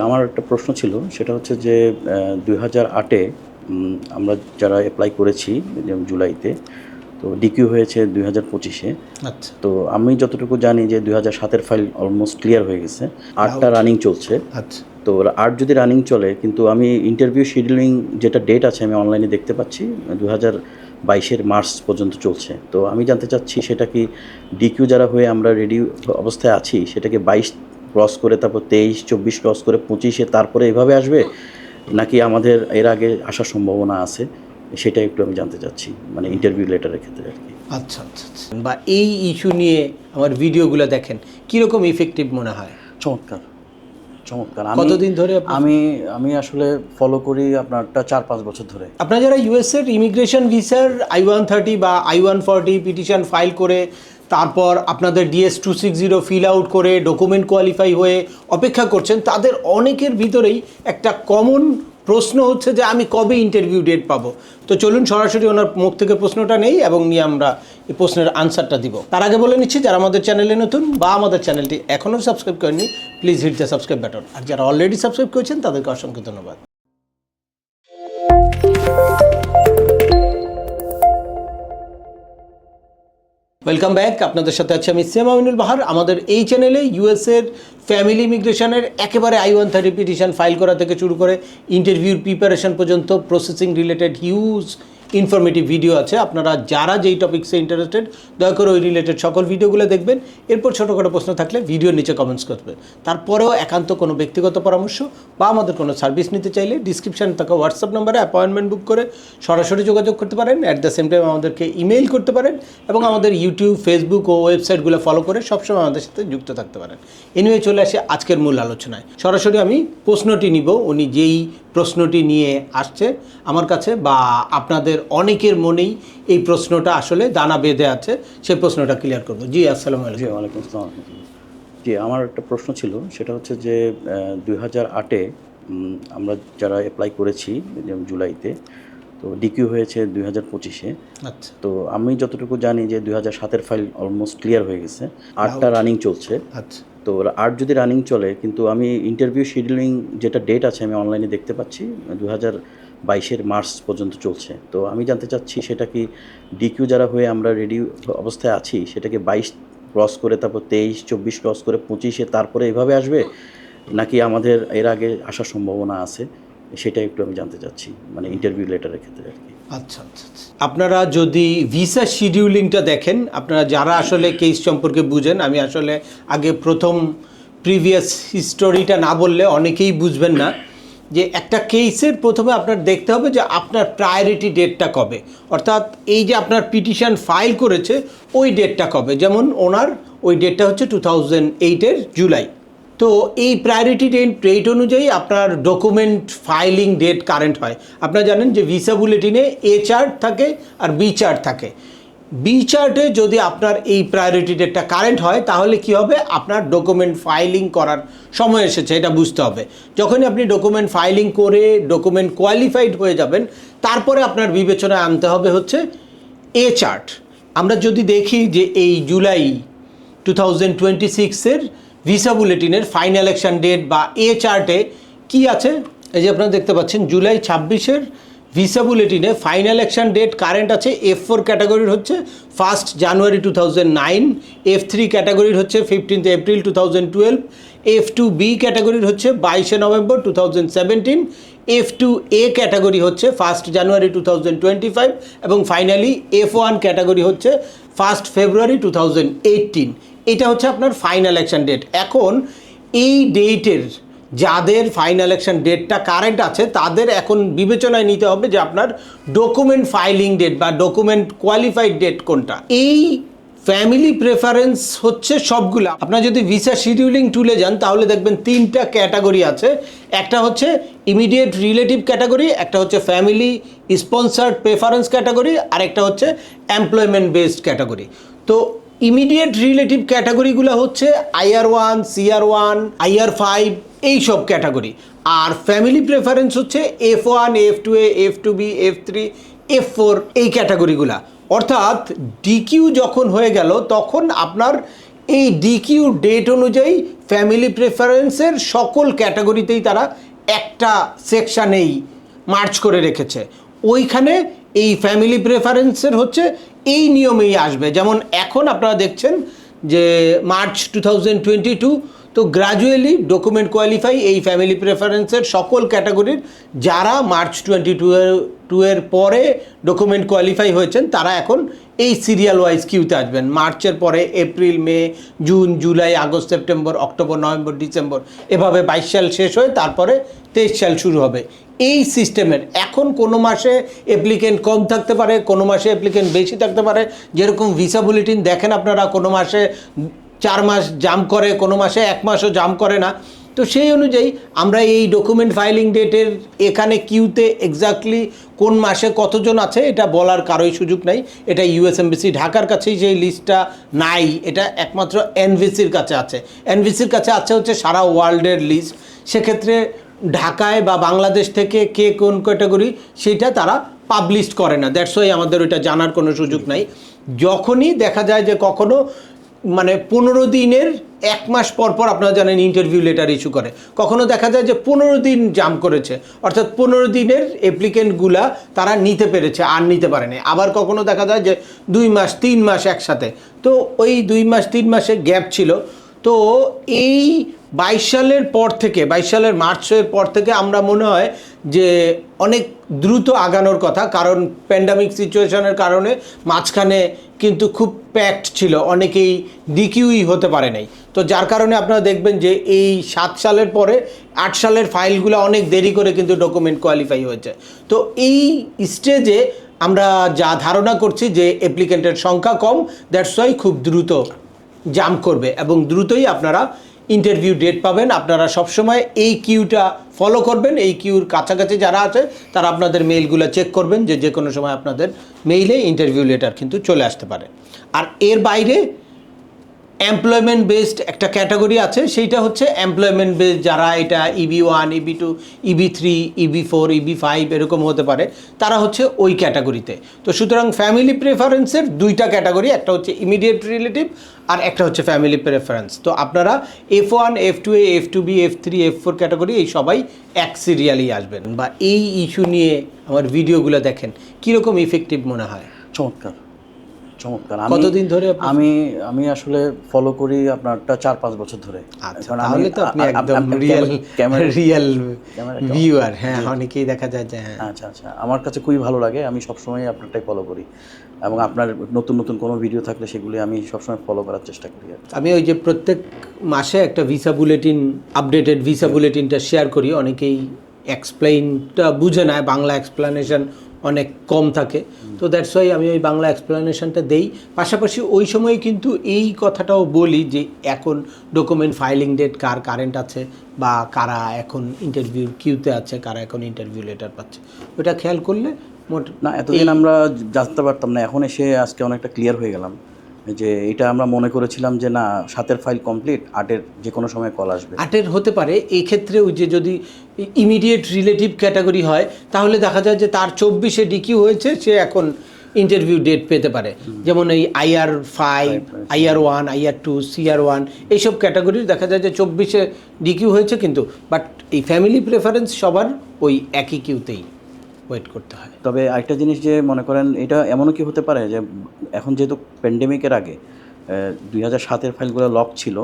আমার একটা প্রশ্ন ছিল, সেটা হচ্ছে যে 2008-এ আমরা যারা অ্যাপ্লাই করেছি জুলাইতে, তো ডিকিউ হয়েছে 2025-এ। আচ্ছা তো আমি যতটুকু জানি যে 2007-এর ফাইল অলমোস্ট ক্লিয়ার হয়ে গেছে, 8টা রানিং চলছে। আচ্ছা তো 8 যদি রানিং চলে, কিন্তু আমি ইন্টারভিউ শিডিউলিং যেটা ডেট আছে আমি অনলাইনে দেখতে পাচ্ছি 2022-এর মার্চ পর্যন্ত চলছে। তো আমি জানতে চাচ্ছি সেটা কি ডিকিউ যারা হয়ে আমরা রেডি অবস্থায় আছি, সেটাকে 22 ক্রস করে তারপর 23, 24 ক্রস করে 25-এ তারপরে এভাবে আসবে, নাকি আমাদের এর আগে আসার সম্ভাবনা আছে? সেটা একটু আমি জানতে চাচ্ছি, মানে ইন্টারভিউ লেটারের ক্ষেত্রে আর কি। আচ্ছা আচ্ছা আচ্ছা বা এই ইস্যু নিয়ে আমার ভিডিওগুলো দেখেন কীরকম ইফেক্টিভ মনে হয়? চমৎকার চমৎকার। কতদিন ধরে আমি আসলে ফলো করি আপনারটা 4-5 বছর ধরে। আপনারা যারা ইউএসের ইমিগ্রেশন ভিসার I-130 বা I-140 পিটিশন ফাইল করে তারপর আপনাদের DS-260 ফিল আউট করে ডকুমেন্ট কোয়ালিফাই হয়ে অপেক্ষা করছেন, তাদের অনেকের ভিতরেই একটা কমন প্রশ্ন হচ্ছে যে আমি কবে ইন্টারভিউ ডেট পাবো। তো চলুন সরাসরি ওনার মুখ থেকে প্রশ্নটা নেই এবং নিয়ে আমরা এই প্রশ্নের আনসারটা দিব। তার আগে বলে নিচ্ছি, যারা আমাদের চ্যানেলে নতুন বা আমাদের চ্যানেলটি এখনও সাবস্ক্রাইব করেননি, please hit the subscribe button. আর যারা অলরেডি সাবস্ক্রাইব করেছেন তাদেরকে অসংখ্য ধন্যবাদ। Welcome back. আপনাদের সাথে আছি আমি সিএম আমিনুল বাহার। আমাদের এই চ্যানেলে ইউএসের ফ্যামিলি ইমিগ্রেশনের একেবারে I-130 পিটিশন ফাইল করা থেকে শুরু করে ইন্টারভিউর প্রিপারেশন পর্যন্ত processing related huge informative video আছে। আপনারা যারা যেই টপিক্সে ইন্টারেস্টেড দয়া করে ওই রিলেটেড সকল ভিডিওগুলো দেখবেন। এরপর ছোটোখাটো প্রশ্ন থাকলে ভিডিওর নিচে কমেন্টস করবেন। তারপরেও একান্ত কোনো ব্যক্তিগত পরামর্শ বা আমাদের কোনো সার্ভিস নিতে চাইলে ডিসক্রিপশানে থাকা হোয়াটসঅ্যাপ নম্বরে অ্যাপয়েন্টমেন্ট বুক করে সরাসরি যোগাযোগ করতে পারেন। অ্যাট দ্য সেম টাইম আমাদেরকে ইমেইল করতে পারেন এবং আমাদের ইউটিউব, ফেসবুক ও ওয়েবসাইটগুলো ফলো করে সবসময় আমাদের সাথে যুক্ত থাকতে পারেন। এনিওয়ে চলে আসে আজকের মূল আলোচনায়। সরাসরি আমি প্রশ্নটি নিব। উনি যেই প্রশ্নটি নিয়ে আসছে আমার কাছে বা আপনাদের অনেকের মনেই এই প্রশ্নটা আসলে দানা বেঁধে আছে, সেই প্রশ্নটা ক্লিয়ার করবো। জি আসসালামু আলাইকুম। জি ওয়ালাইকুম আসসালাম। জি আমার একটা প্রশ্ন ছিল, সেটা হচ্ছে যে 2008-এ আমরা যারা অ্যাপ্লাই করেছি জুলাইতে, তো ডিকিউ হয়েছে 2025-এ। আচ্ছা তো আমি যতটুকু জানি যে 2007-এর ফাইল অলমোস্ট ক্লিয়ার হয়ে গেছে, 8টা রানিং চলছে। আচ্ছা তো 8 যদি রানিং চলে, কিন্তু আমি ইন্টারভিউ শিডিউলিং যেটা ডেট আছে আমি অনলাইনে দেখতে পাচ্ছি 2022-এর মার্চ পর্যন্ত চলছে। তো আমি জানতে চাচ্ছি সেটা কি ডিকিউ যারা হয়ে আমরা রেডি অবস্থায় আছি, সেটাকে 22 ক্রস করে তারপর 23, 24 ক্রস করে 25-এ তারপরে এভাবে আসবে, নাকি আমাদের এর আগে আসার সম্ভাবনা আছে? সেটা একটু আমি জানতে চাচ্ছি, মানে ইন্টারভিউ লেটারের ক্ষেত্রে আর কি। আচ্ছা আচ্ছা আচ্ছা। আপনারা যদি ভিসা শিডিউলিংটা দেখেন, আপনারা যারা আসলে কেস সম্পর্কে বুঝেন, আমি আসলে আগে প্রথম প্রিভিয়াস হিস্টোরিটা না বললে অনেকেই বুঝবেন না যে একটা কেসের প্রথমে আপনার দেখতে হবে যে আপনার প্রায়োরিটি ডেটটা কবে, অর্থাৎ এই যে আপনার পিটিশন ফাইল করেছে ওই ডেটটা কবে। যেমন ওনার ওই ডেটটা হচ্ছে 2008-এর জুলাই। তো এই প্রায়োরিটি ডেট অনুযায়ী আপনার ডকুমেন্ট ফাইলিং ডেট কারেন্ট হয়। আপনারা জানেন যে ভিসা বুলেটিনে এ চার্ট থাকে আর বি চার্ট থাকে। বি চার্টে যদি আপনার এই প্রায়োরিটি ডেটটা কারেন্ট হয় তাহলে কি হবে, আপনার ডকুমেন্ট ফাইলিং করার সময় এসেছে, এটা বুঝতে হবে। যখনই আপনি ডকুমেন্ট ফাইলিং করে ডকুমেন্ট কোয়ালিফাইড হয়ে যাবেন, তারপরে আপনার বিবেচনায় আনতে হবে হচ্ছে এ চার্ট। আমরা যদি দেখি যে এই জুলাই 2026-এর ভিসা বুলেটিনের ফাইনাল অ্যাকশন ডেট বা এ চার্টে কি আছে, এই যে আপনারা দেখতে পাচ্ছেন জুলাই 26-এর ভিসা বুলেটিনে ফাইনাল অ্যাকশন ডেট কারেন্ট আছে F4 ক্যাটাগরির হচ্ছে 1 জানুয়ারি 2009, F3 ক্যাটাগরির হচ্ছে 15 এপ্রিল 2012, F2B ক্যাটাগরির হচ্ছে 22 নভেম্বর 2017, F2A ক্যাটাগরি হচ্ছে 1 জানুয়ারি 2025 এবং ফাইনালি F1 ক্যাটাগরি হচ্ছে 1 ফেব্রুয়ারি 2018। এটা হচ্ছে আপনার ফাইনাল অ্যাকশন ডেট। এখন এই ডেটের যাদের ফাইনাল অ্যাকশন ডেটটা কারেন্ট আছে তাদের এখন বিবেচনায় নিতে হবে যে আপনার ডকুমেন্ট ফাইলিং ডেট বা ডকুমেন্ট কোয়ালিফাইড ডেট কোনটা। এই ফ্যামিলি প্রেফারেন্স হচ্ছে সবগুলা। আপনার যদি ভিসা শিডিউলিং টুলে যান তাহলে দেখবেন 3টা ক্যাটাগরি আছে। একটা হচ্ছে ইমিডিয়েট রিলেটিভ ক্যাটাগরি, একটা হচ্ছে ফ্যামিলি স্পন্সার্ড প্রেফারেন্স ক্যাটাগরি, আর একটা হচ্ছে এমপ্লয়মেন্ট বেসড ক্যাটাগরি। তো ইমিডিয়েট রিলেটিভ ক্যাটাগরিগুলো হচ্ছে IR1, CR1, IR5 এই সব ক্যাটাগরি। আর ফ্যামিলি প্রেফারেন্স হচ্ছে F1, F2A, F2B, F3, F4 এই ক্যাটাগরিগুলা। অর্থাৎ ডিকিউ যখন হয়ে গেল তখন আপনার এই ডিকিউ ডেট অনুযায়ী ফ্যামিলি প্রেফারেন্সের সকল ক্যাটাগরিতেই তারা একটা সেকশানেই মার্চ করে রেখেছে। ওইখানে এই ফ্যামিলি প্রেফারেন্সের হচ্ছে এই নিয়মেই আসবে। যেমন এখন আপনারা দেখছেন যে মার্চ 2022, তো গ্র্যাজুয়ালি ডকুমেন্ট কোয়ালিফাই এই ফ্যামিলি প্রেফারেন্সের সকল ক্যাটাগরির যারা মার্চ 2022 এর পরে ডকুমেন্ট কোয়ালিফাই হয়েছেন তারা এখন এই সিরিয়াল ওয়াইজ কিউতে আসবেন। মার্চের পরে April, May, June, July, August, September, October, November, December, এভাবে 22 সাল শেষ হয়ে তারপরে 23 সাল শুরু হবে। এই সিস্টেমের এখন কোনো মাসে অ্যাপ্লিকেন্ট কম থাকতে পারে, কোনো মাসে অ্যাপ্লিকেন্ট বেশি থাকতে পারে। যেরকম ভিসা বুলেটিন দেখেন আপনারা, কোনো মাসে 4 মাস জাম্প করে, কোনো মাসে 1 মাসও জাম্প করে না। তো সেই অনুযায়ী আমরা এই ডকুমেন্ট ফাইলিং ডেটের এখানে কিউতে এক্স্যাক্টলি কোন মাসে কতজন আছে এটা বলার কারোই সুযোগ নাই। এটা ইউএস এমবিসি ঢাকার কাছেই যে লিস্টটা নাই, এটা একমাত্র এনভিসির কাছে আছে। এনভিসির কাছে আছে হচ্ছে সারা ওয়ার্ল্ডের লিস্ট। সেক্ষেত্রে ঢাকায় বা বাংলাদেশ থেকে কে কোন ক্যাটাগরি সেটা তারা পাবলিশ করে না। দ্যাটস ওয়াই আমাদের ওইটা জানার কোনো সুযোগ নাই। যখনই দেখা যায় যে কখনো মানে 15 দিনের 1 মাস পর পর আপনারা জানেন ইন্টারভিউ লেটার ইস্যু করে, কখনো দেখা যায় যে 15 দিন জাম করেছে, অর্থাৎ 15 দিনের অ্যাপ্লিকেন্টগুলা তারা নিতে পেরেছে আর নিতে পারেনি। আবার কখনো দেখা যায় যে 2 মাস 3 মাস একসাথে, তো ওই 2 মাস 3 মাসে গ্যাপ ছিল। তো এই 22 সালের পর থেকে, 22 সালের মার্চের পর থেকে আমরা মনে হয় যে অনেক দ্রুত আগানোর কথা, কারণ প্যান্ডামিক সিচুয়েশনের কারণে মাঝখানে কিন্তু খুব প্যাকড ছিল, অনেকেই ডিকিউই হতে পারে নাই। তো যার কারণে আপনারা দেখবেন যে এই 7 সালের পরে 8 সালের ফাইলগুলো অনেক দেরি করে কিন্তু ডকুমেন্ট কোয়ালিফাই হয়েছে। তো এই স্টেজে আমরা যা ধারণা করছি যে অ্যাপ্লিকেন্টের সংখ্যা কম, দ্যাটস ওয়াই খুব দ্রুত জাম্প করবে এবং দ্রুতই আপনারা ইন্টারভিউ ডেট পাবেন। আপনারা সবসময় এই কিউটা ফলো করবেন। এই কিউর কাছাকাছি যারা আছে তারা আপনাদের মেইলগুলো চেক করবেন, যে কোনো সময় আপনাদের মেইলে ইন্টারভিউ লেটার কিন্তু চলে আসতে পারে। আর এর বাইরে এমপ্লয়মেন্ট বেসড একটা ক্যাটাগরি আছে, সেইটা হচ্ছে এমপ্লয়মেন্ট বেসড যারা এটা EB1, EB2, EB3, EB4, EB5 এরকম হতে পারে, তারা হচ্ছে ওই ক্যাটাগরিতে। তো সুতরাং ফ্যামিলি প্রেফারেন্সের 2টা ক্যাটাগরি, একটা হচ্ছে ইমিডিয়েট রিলেটিভ আর একটা হচ্ছে ফ্যামিলি প্রেফারেন্স। তো আপনারা F1, F2A, F2B, F3, F4 category এই সবাই এক সিরিয়ালেই আসবেন। বা এই ইস্যু নিয়ে আমার ভিডিওগুলো দেখেন, কীরকম ইফেক্টিভ মনে হয়? চমৎকার চমৎকার। কতদিন ধরে আমি আসলে ফলো করি আপনারটা 4-5 বছর ধরে। তাহলে তো আপনি একদম রিয়েল ভিউয়ার। হ্যাঁ, অনেকেই দেখা যায় যে হ্যাঁ। আচ্ছা, আমার কাছে খুবই ভালো লাগে। আমি সবসময় আপনারটাই ফলো করি এবং আপনার নতুন নতুন কোনো ভিডিও থাকলে সেগুলি আমি সবসময় ফলো করার চেষ্টা করি। আমি ওই যে প্রত্যেক মাসে একটা ভিসা বুলেটিন, আপডেটেড ভিসা বুলেটিনটা শেয়ার করি। অনেকেই এক্সপ্লেইনটা বুঝে না, বাংলা এক্সপ্লেনেশন অনেক কম থাকে, তো দ্যাটস ওয়াই আমি ওই বাংলা এক্সপ্লেনেশনটা দেই। পাশাপাশি ওই সময় কিন্তু এই কথাটাও বলি যে এখন ডকুমেন্ট ফাইলিং ডেট কার কারেন্ট আছে বা কারা এখন ইন্টারভিউ কিউতে আছে, কারা এখন ইন্টারভিউ লেটার পাচ্ছে, ওটা খেয়াল করলে না এতদিন আমরা জানতে পারতাম না, এখন এসে আজকে অনেকটা ক্লিয়ার হয়ে গেলাম যে এটা আমরা মনে করেছিলাম যে না 7-এর ফাইল কমপ্লিট, 8-এর যে কোনো সময় কল আসবে। 8-এর হতে পারে। এই ক্ষেত্রে ওই যে যদি ইমিডিয়েট রিলেটিভ ক্যাটাগরি হয় তাহলে দেখা যায় যে তার 24-এ ডিকিউ হয়েছে, সে এখন ইন্টারভিউ ডেট পেতে পারে। যেমন এই IR5, IR1, IR2, CR1 এইসব ক্যাটাগরির দেখা যায় যে 24-এ ডিকিউ হয়েছে, কিন্তু বাট এই ফ্যামিলি প্রেফারেন্স সবার ওই একই কিউতেই ওয়েট করতে হয়। তবে আরেকটা জিনিস যে মনে করেন এটা এমনও কি হতে পারে যে এখন যেহেতু প্যান্ডেমিকের আগে 2007-এর ফাইলগুলো লক ছিল,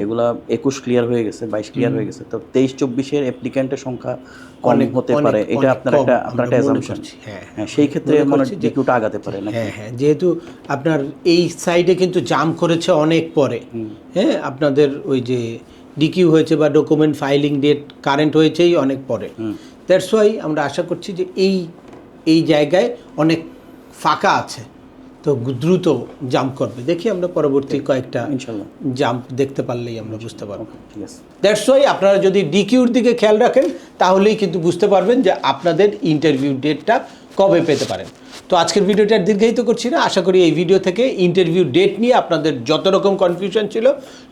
এগুলা 21 ক্লিয়ার হয়ে গেছে, 22 ক্লিয়ার হয়ে গেছে, তো 23-24-এর অ্যাপ্লিকেন্টের সংখ্যা অনেক হতে পারে। এটা আপনার একটা অ্যাজাম্পশন। হ্যাঁ, সেই ক্ষেত্রে মনে ডিকিউটা আগাতে পারে না। হ্যাঁ, যেহেতু আপনার এই সাইডে কিন্তু জাম করেছে অনেক পরে, হ্যাঁ, আপনাদের ওই যে ডিকিউ হয়েছে বা ডকুমেন্ট ফাইলিং ডেট কারেন্ট হয়েছেই অনেক পরে। দ্যাটস ওয়াই আমরা আশা করছি যে এই জায়গায় অনেক ফাঁকা আছে, তো দ্রুত জাম্প করবে। দেখি আমরা পরবর্তী কয়েকটা ইনশাআল্লাহ জাম্প দেখতে পারলেই আমরা বুঝতে পারবো। ঠিক আছে, দ্যাটস ওয়াই আপনারা যদি ডিকিউর দিকে খেয়াল রাখেন তাহলেই কিন্তু বুঝতে পারবেন যে আপনাদের ইন্টারভিউ ডেটটা কবে পেতে পারেন। তো আজকের ভিডিওটা আর দীর্ঘায়িত করছি না, আশা করি এই ভিডিও থেকে ইন্টারভিউ ডেট নিয়ে আপনাদের যত রকম কনফিউশন ছিল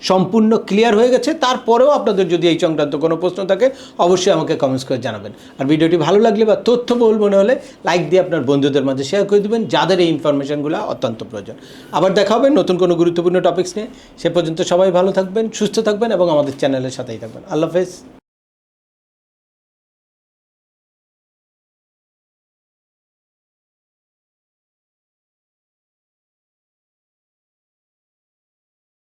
সম্পূর্ণ ক্লিয়ার হয়ে গেছে। তারপরেও আপনাদের যদি এই সংক্রান্ত কোনো প্রশ্ন থাকে অবশ্যই আমাকে কমেন্টস করে জানাবেন। আর ভিডিওটি ভালো লাগলে বা তথ্যবহুল মনে হলে লাইক দিয়ে আপনার বন্ধুদের মাঝে শেয়ার করে দেবেন যাদের এই ইনফরমেশনগুলো অত্যন্ত প্রয়োজন। আবার দেখা হবে নতুন কোনো গুরুত্বপূর্ণ টপিকস নিয়ে। সে পর্যন্ত সবাই ভালো থাকবেন, সুস্থ থাকবেন এবং আমাদের চ্যানেলের সাথেই থাকবেন। আল্লাহ হাফেজ।